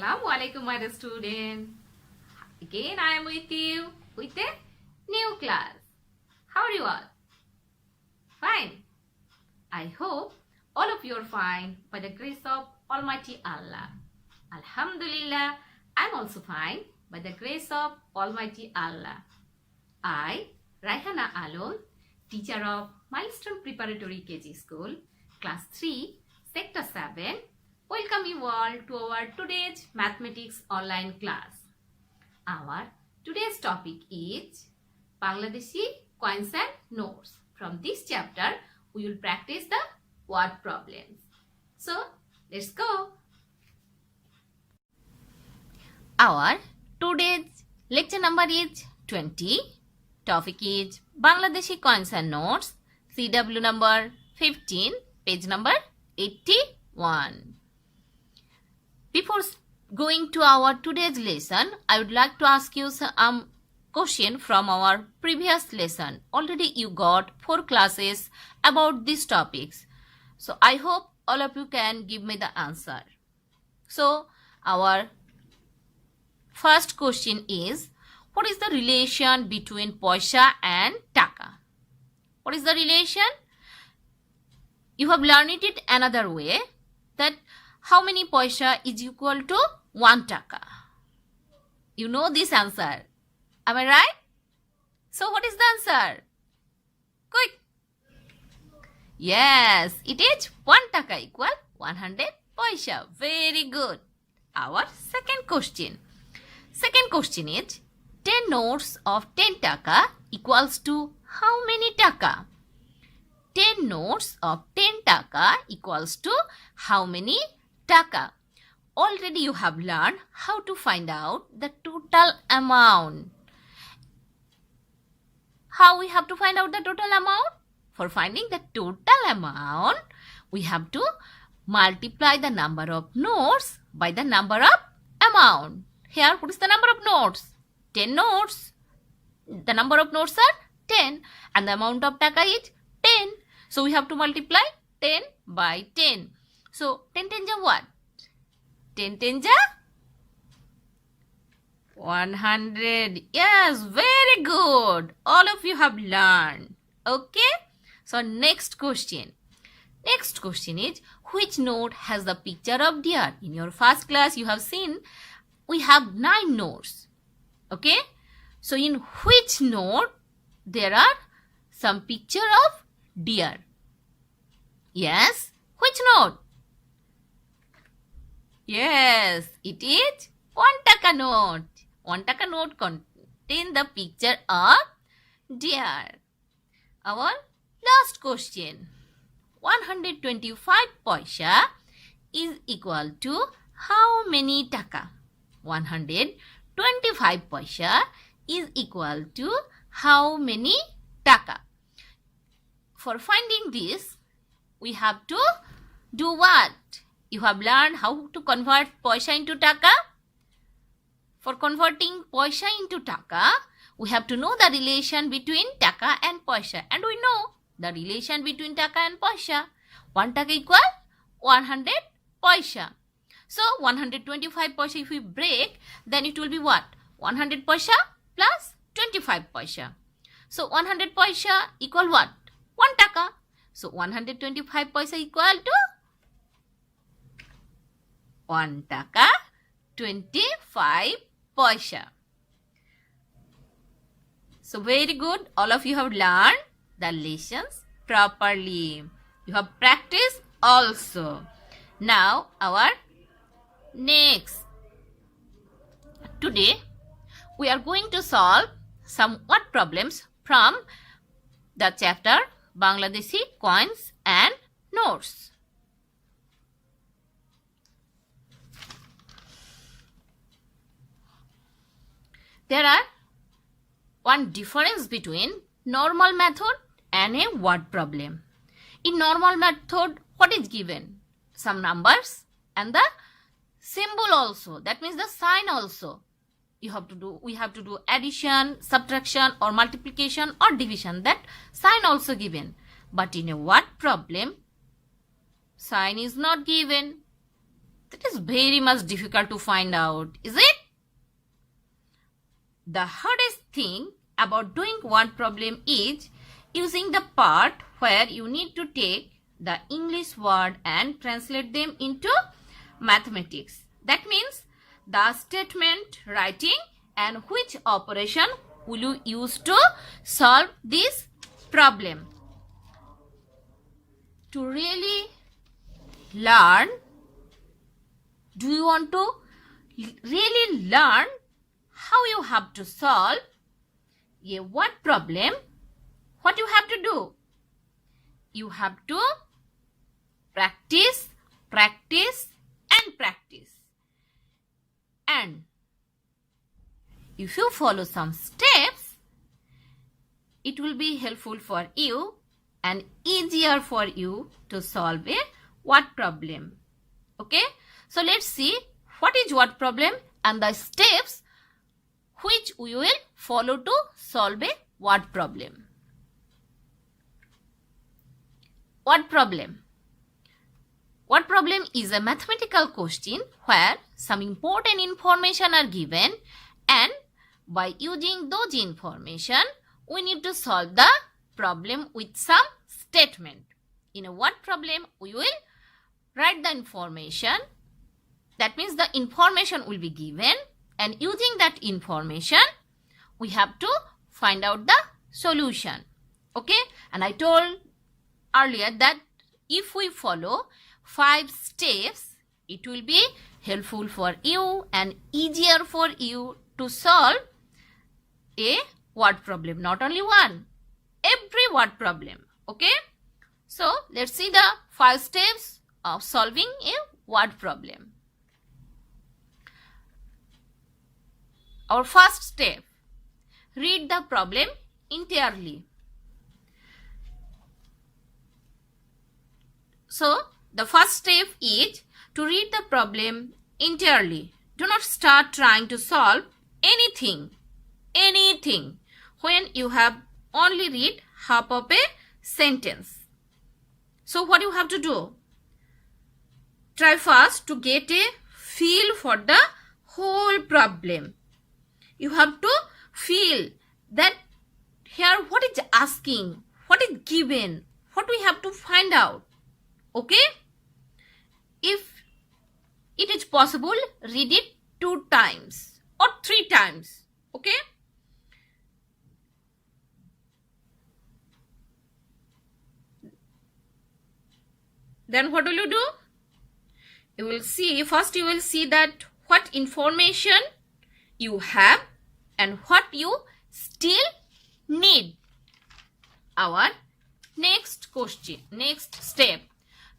Assalamu alaikum, my dear student. Again, I am with you with a new class. How are you all? Fine. I hope all of you are fine by the grace of Almighty Allah. Alhamdulillah, I am also fine by the grace of Almighty Allah. I, Raihana Alon, teacher of Milestone Preparatory KG School, Class 3, Sector 7, welcome you all to our today's mathematics online class. Our today's topic is Bangladeshi coins and notes. From this chapter, we will practice the word problems. So, let's go. Our today's lecture number is 20. Topic is Bangladeshi coins and notes. CW number 15, page number 81. Before going to our today's lesson, I would like to ask you some question from our previous lesson. Already you got 4 classes about these topics. So I hope all of you can give me the answer. So our first question is, what is the relation between paisa and taka? What is the relation? You have learned it another way, that how many paisa is equal to 1 taka. You know this answer. Am I right? So what is the answer? Quick. Yes, it is 1 taka equal 100 paisa. Very good. Our second question. Second question is, 10 notes of 10 taka equals to how many taka? 10 notes of 10 taka equals to how many taka? Already you have learned how to find out the total amount. How we have to find out the total amount? For finding the total amount, we have to multiply the number of notes by the number of amount. Here, what is the number of notes? 10 notes. The number of notes are 10 and the amount of taka is 10. So we have to multiply 10 by 10. So 10 tens are what? 10 tens are 100. Yes, very good. All of you have learned. Okay. So next question. Next question is, which note has the picture of deer? In your first class you have seen we have 9 notes. Okay. So in which note there are some picture of deer? Yes. Which note? Yes, it is 1 taka note. 1 taka note contains the picture of deer. Our last question. 125 paisa is equal to how many taka? 125 paisa is equal to how many taka? For finding this, we have to do what? You have learned how to convert paisa into taka. For converting paisa into taka, we have to know the relation between taka and paisa. And we know the relation between taka and paisa. 1 taka equal 100 paisa. So 125 paisa if we break, then it will be what? 100 paisa plus 25 paisa. So 100 paisa equal what? 1 taka. So 125 paisa equal to 1 taka 25 paisa. So very good. All of you have learned the lessons properly. You have practiced also. Now our next. Today we are going to solve some word problems from the chapter Bangladeshi coins and notes. There are one difference between normal method and a word problem. In normal method, what is given? Some numbers and the symbol also. That means the sign also. We have to do addition, subtraction or multiplication or division. That sign also given. But in a word problem, sign is not given. That is very much difficult to find out, is it? The hardest thing about doing word problem is using the part where you need to take the English word and translate them into mathematics. That means the statement writing and which operation will you use to solve this problem. To really learn, do you want to really learn how you have to solve a word problem? What you have to do? You have to practice, practice and practice. And if you follow some steps, it will be helpful for you and easier for you to solve a word problem. Okay? So let's see what is word problem and the steps which we will follow to solve a word problem. Word problem. Word problem is a mathematical question where some important information are given, and by using those information we need to solve the problem with some statement. In a word problem we will write the information. That means the information will be given, and using that information we have to find out the solution. Okay? And I told earlier that if we follow 5 steps, it will be helpful for you and easier for you to solve a word problem. Not only one, every word problem. Okay? So let's see the 5 steps of solving a word problem. Our first step, read the problem entirely. So, the first step is to read the problem entirely. Do not start trying to solve anything when you have only read half of a sentence. So, what you have to do? Try first to get a feel for the whole problem. You have to feel that here what is asking, what is given, what we have to find out. Okay? If it is possible, read it 2 times or 3 times. Okay? Then what will you do? You will see, first you will see that what information you have and what you still need. Our next question, next step,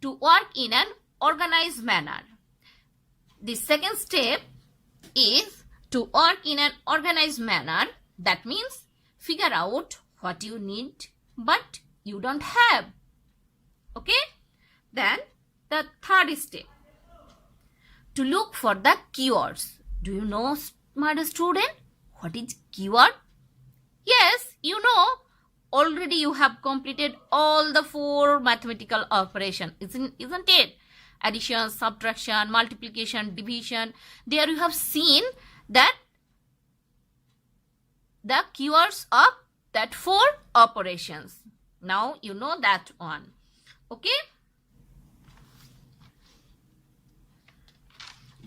to work in an organized manner. The second step is to work in an organized manner. That means figure out what you need but you don't have. Okay? Then the third step, to look for the keywords. Do you know, smart student, what is keyword? Yes, you know. Already you have completed all the 4 mathematical operations, isn't it? Addition, subtraction, multiplication, division. There you have seen that the keywords of that 4 operations. Now you know that one. Okay?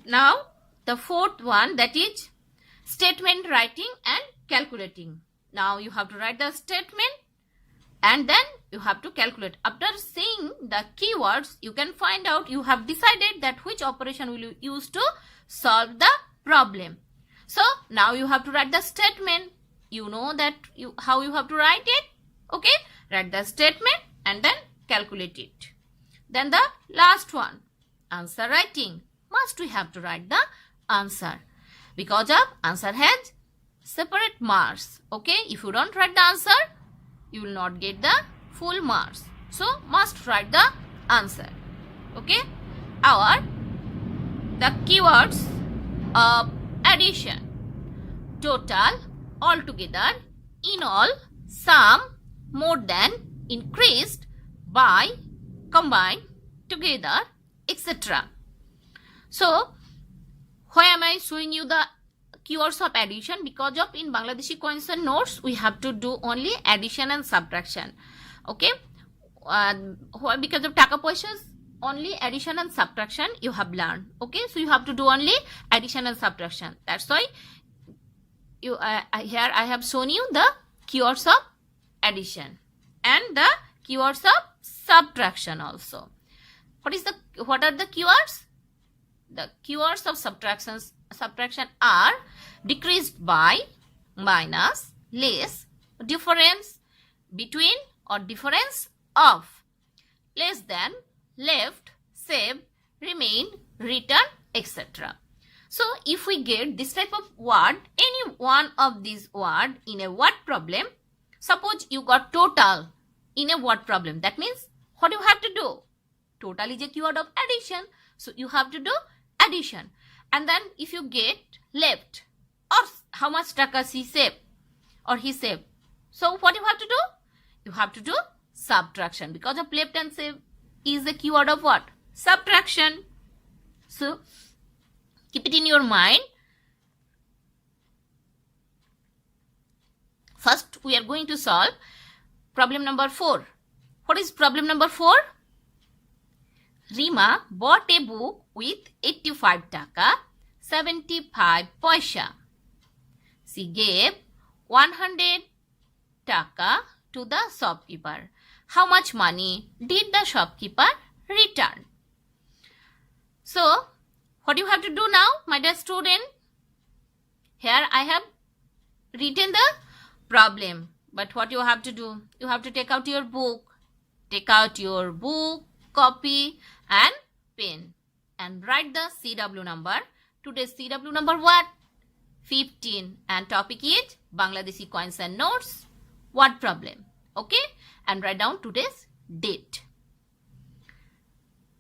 Now the fourth one, that is statement writing and calculating. Now you have to write the statement and then you have to calculate. After seeing the keywords, you can find out, you have decided that which operation will you use to solve the problem. So now you have to write the statement. You know that how you have to write it. Okay, write the statement and then calculate it. Then the last one, answer writing. Must we have to write the answer, because of answer has separate marks. Okay, if you don't write the answer, you will not get the full marks. So must write the answer. Okay, the keywords of addition: total, altogether, in all, sum, more than, increased, by, combined, together, etc. So why am I showing you the keywords of addition? Because of in Bangladeshi coins and notes we have to do only addition and subtraction. Okay, why? Because of taka paisas, only addition and subtraction you have learned. Okay, so you have to do only addition and subtraction. That's why you here I have shown you the keywords of addition and the keywords of subtraction also. What are the keywords? The keywords of subtraction are decreased by, minus, less, difference, between or difference of, less than, left, save, remain, return, etc. So if we get this type of word, any one of these word in a word problem, suppose you got total in a word problem, that means what you have to do? Total is a keyword of addition, so you have to do addition. And then if you get left, or how much taka she saved or he saved, so what you have to do? You have to do subtraction, because of left and save is a keyword of what? Subtraction. So keep it in your mind. First we are going to solve problem number 4. What is problem number 4? Rima bought a book with 85 taka 75 paisa. She gave 100 taka to the shopkeeper. How much money did the shopkeeper return? So what you have to do now, my dear student? Here I have written the problem, but what you have to do? You have to take out your book. Take out your book, copy and pen and write the CW number. Today's CW number what? 15, and topic is Bangladeshi coins and notes word problem. Okay, and write down today's date.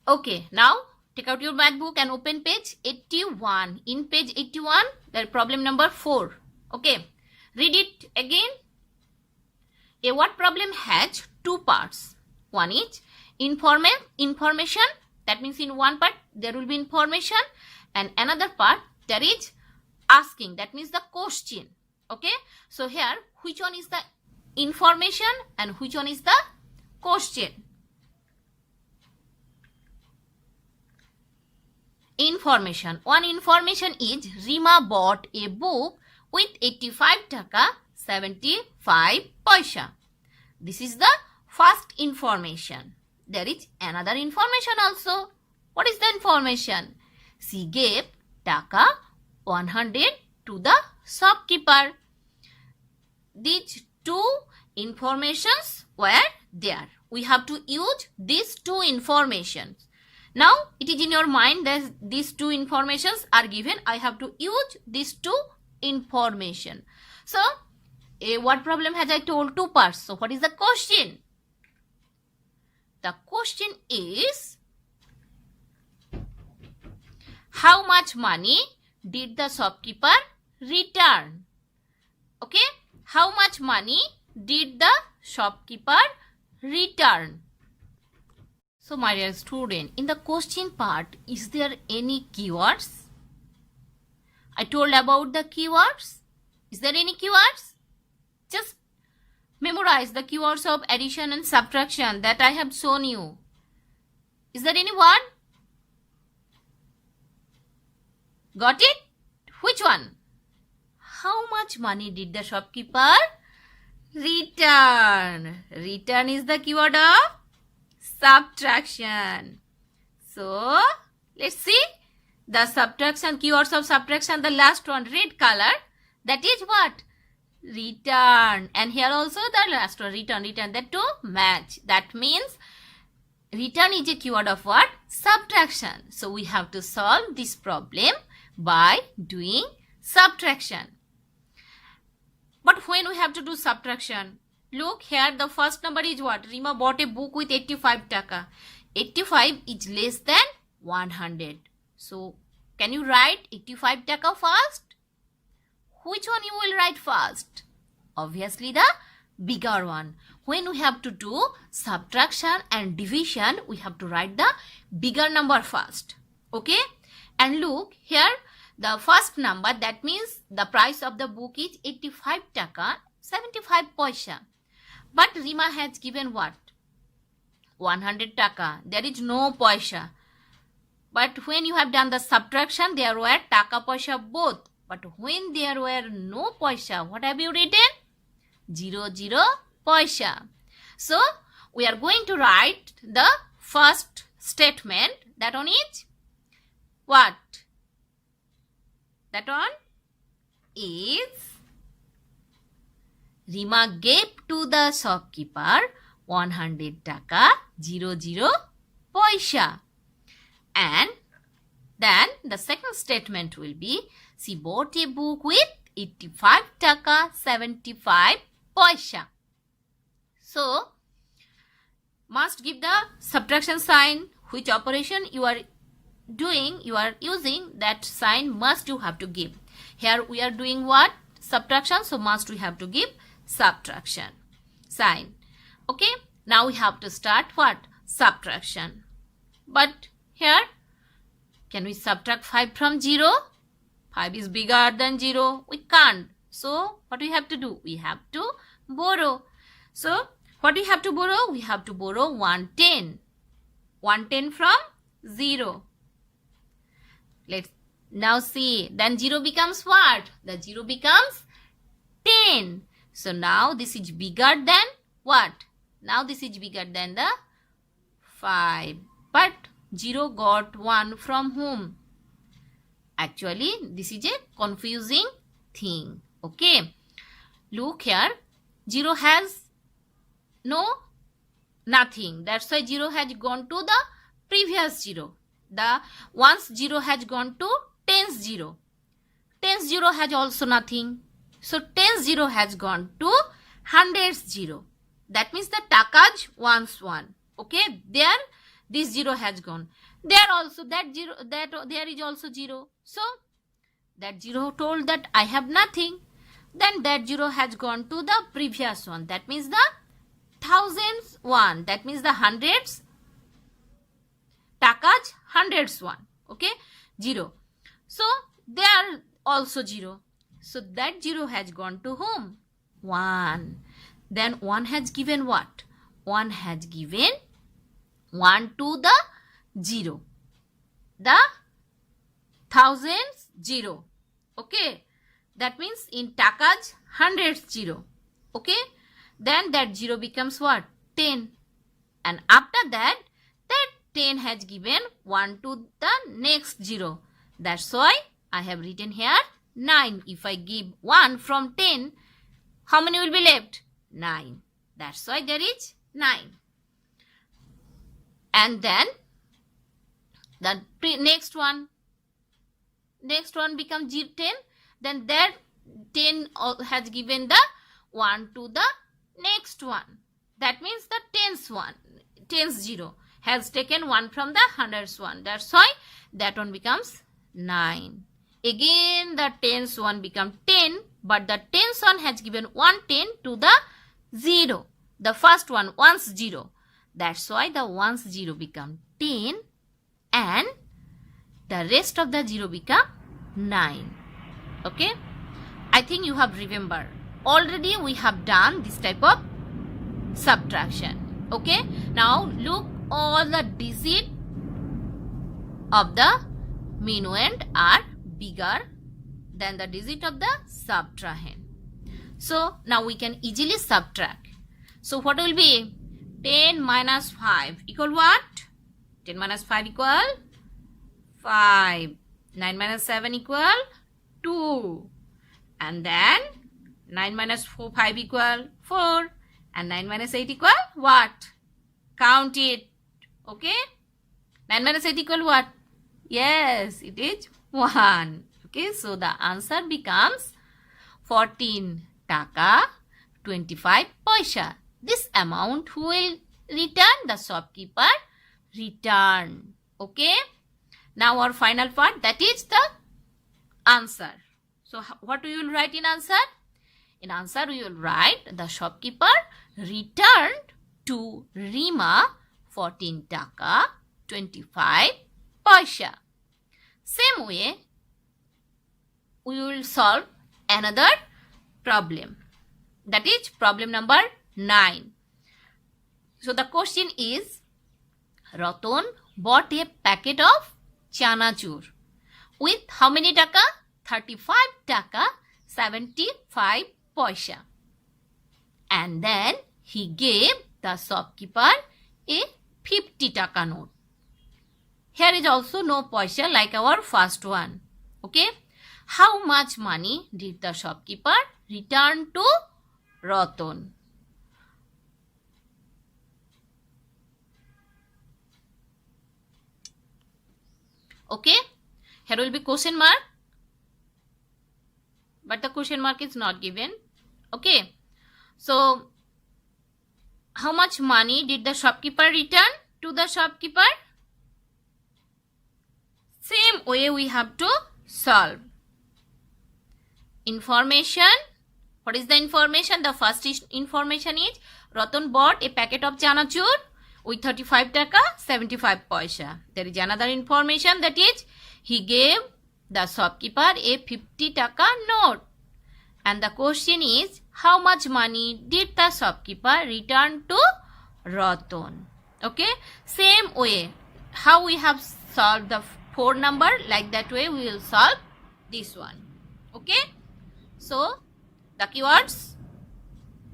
Okay, now take out your math book and open page 81. In page 81, there problem number 4. Okay, read it again. A word problem has 2 parts. One is information, that means in one part there will be information, and another part there is asking, that means the question. Okay, so here which one is the information and which one is the question? Information. One information is Rima bought a book with 85 taka 75 paisa. This is the first information. There is another information also. What is the information? She gave taka 100 to the shopkeeper. These 2 informations were there. We have to use these 2 informations. Now it is in your mind that these 2 informations are given. I have to use these 2 information. So a word problem has, I told, 2 parts. So what is the question? The question is, how much money did the shopkeeper return? Okay, how much money did the shopkeeper return? So my dear student, in the question part, is there any keywords? I told about the keywords. Is there any keywords? Just memorize the keywords of addition and subtraction that I have shown you. Is there any one? Got it? Which one? How much money did the shopkeeper return? Return is the keyword of subtraction. So let's see the subtraction, keywords of subtraction, the last one, red color, that is what? Return. And here also the last one, return, that to match. That means return is a keyword of what? Subtraction. So we have to solve this problem by doing subtraction. But when we have to do subtraction, look here, the first number is what? Rima bought a book with 85 taka. 85 is less than 100. So can you write 85 taka first? Which one you will write first? Obviously the bigger one. When we have to do subtraction and division, we have to write the bigger number first. Okay? And look here, the first number, that means the price of the book is 85 taka 75 paisa. But Rima has given what? 100 taka. There is no paisa. But when you have done the subtraction, there were taka paisa both. But when there were no paisa, what have you written? 0 paisa. So we are going to write the first statement. That one is what? That one is Rima gave to the shopkeeper 100 taka 0 paisa. And then the second statement will be she bought a book with 85 taka 75 paisa. So must give the subtraction sign. Which operation you are doing, you are using, that sign must you have to give. Here we are doing what? Subtraction, so must we have to give subtraction sign. Okay, now we have to start what? Subtraction. But here, can we subtract 5 from 0? 5 is bigger than 0. We can't. So what we have to do? We have to borrow. So what we have to borrow? We have to borrow 110. 110 from 0. Let's now see. Then 0 becomes what? The 0 becomes 10. So now this is bigger than what? Now this is bigger than the 5. But 0 got 1 from whom? Actually, this is a confusing thing. Okay. Look here. 0 has nothing. That's why 0 has gone to the previous 0. The once 0 has gone to tens 0. Tens 0 has also nothing. So tens 0 has gone to hundreds 0. That means the takas once 1. Okay, there this 0 has gone. There also that 0, that there is also 0. So that 0 told that I have nothing. Then that 0 has gone to the previous one. That means the thousands 1. That means the hundreds takas hundreds 1. Okay, 0. So there also 0. So that 0 has gone to whom? 1. Then 1 has given what? 1 has given 1 to the 0. The thousands 0. Okay, that means in takas hundreds 0. Okay, then that 0 becomes what? 10. And after that, that 10 has given 1 to the next 0. That's why I have written here 9. If I give 1 from 10, how many will be left? 9. That's why there is 9. And then the next one becomes 10. Then that 10 has given the 1 to the next one. That means the tens 0 has taken 1 from the hundreds 1. That's why that one becomes 9. Again the tens 1 becomes 10, but the tens 1 has given 110 to the 0. The first one once 0. That's why the once 0 become 10 and the rest of the 0 become 9. Okay, I think you have remembered. Already we have done this type of subtraction. Okay, now look, all the digits of the minuend are bigger than the digit of the subtrahend. So now we can easily subtract. So what will be? 10 minus 5 equal what? 10 minus 5 equal 5. 9 minus 7 equal 2. And then 9 minus 5 equal 4. And 9 minus 8 equal what? Count it. Okay? 9 minus 8 equal what? Yes, it is 1. Okay, so the answer becomes 14 taka 25 paisa. This amount will return, the shopkeeper return. Okay? Now our final part, that is the answer. So what we will write in answer? In answer we will write, the shopkeeper returned to Rima 14 taka 25 paisa. Same way, we will solve another problem. That is problem number 9. So the question is, Ratan bought a packet of chanachur with how many taka? 35 taka 75 paisa. And then he gave the shopkeeper a 50 taka note. Here is also no paisa like our first one. Okay. How much money did the shopkeeper return to Ratan? Okay. Here will be question mark. But the question mark is not given. Okay. So, how much money did the shopkeeper return to the shopkeeper? Same way we have to solve. Information. What is the information? The first information is Ratan bought a packet of chanachur with 35 taka 75 paisa. There is another information, that is he gave the shopkeeper a 50 taka note. And the question is, how much money did the shopkeeper return to Ratan? Okay. Same way, how we have solved the 4 number, like that way we will solve this one. Okay. So, the keywords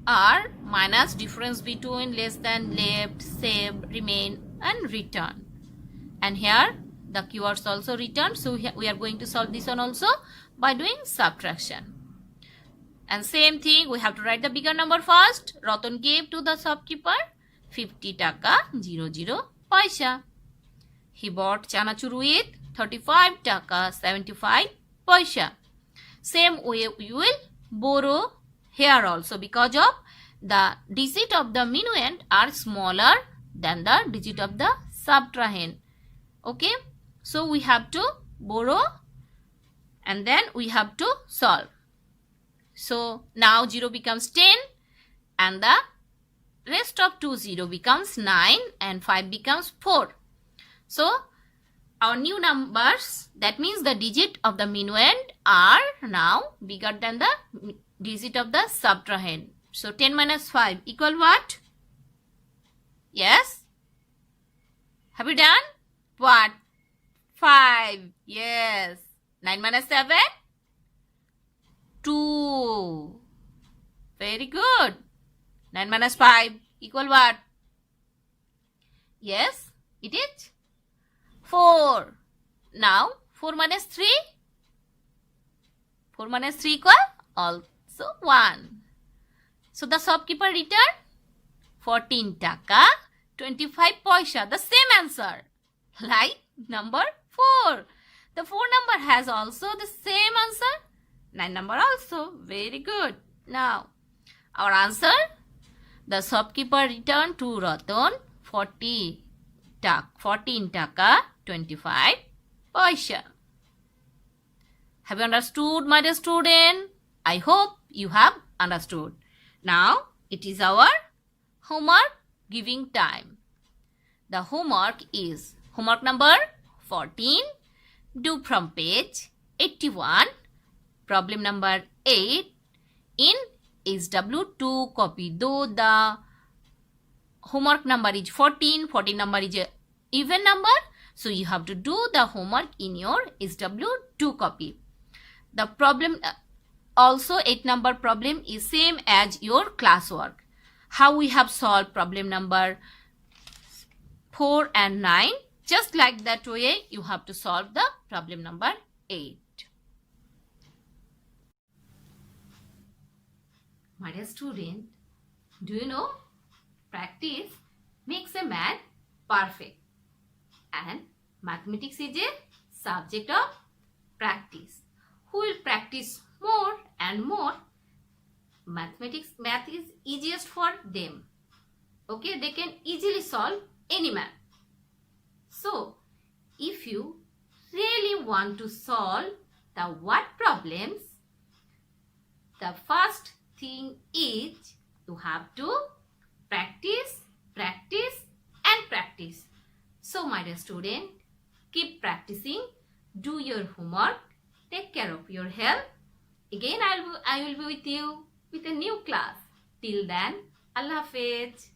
are minus, difference between, less than, left, save, remain and return. And here the keywords also return. So, we are going to solve this one also by doing subtraction. And same thing, we have to write the bigger number first. Ratan gave to the shopkeeper 50 taka 00 paisa. He bought chanachur with 35 taka 75 paisa. Same way we will borrow here also, because of the digit of the minuend are smaller than the digit of the subtrahend. Okay. So we have to borrow and then we have to solve. So now 0 becomes 10 and the rest of 2 0 becomes 9 and 5 becomes 4. So our new numbers, that means the digit of the minuend are now bigger than the digit of the subtrahend. So 10 minus 5 equal what? Yes? Have you done? What? 5. Yes. 9 minus 7? 2. Very good. 9 minus 5 equal what? Yes, it is 4. Now 4 minus 3? 4 minus 3 equal also 1. So the shopkeeper returned 14 taka 25 paisa. The same answer like number 4. The 4 number has also the same answer. 9 number also. Very good. Now our answer, the shopkeeper returned to Ratan 14 taka 25 paisa. Have you understood, my dear student? I hope you have understood. Now it is our homework giving time. The homework is homework number 14. Do from page 81. Problem number 8. In SW2 copy, though the homework number is 14. 14 number is a even number. So you have to do the homework in your SW2 copy. The problem also 8 number problem is same as your classwork. How we have solved problem number 4 and 9. Just like that way you have to solve the problem number 8. My dear student, do you know practice makes a man perfect, and mathematics is a subject of practice. Who will practice more and more, math is easiest for them. Okay, they can easily solve any math. So if you really want to solve the what problems, the first thing is you have to practice, practice and practice. So my dear student, keep practicing. Do your homework. Take care of your health. Again, I will be with you with a new class. Till then, Allah Hafiz.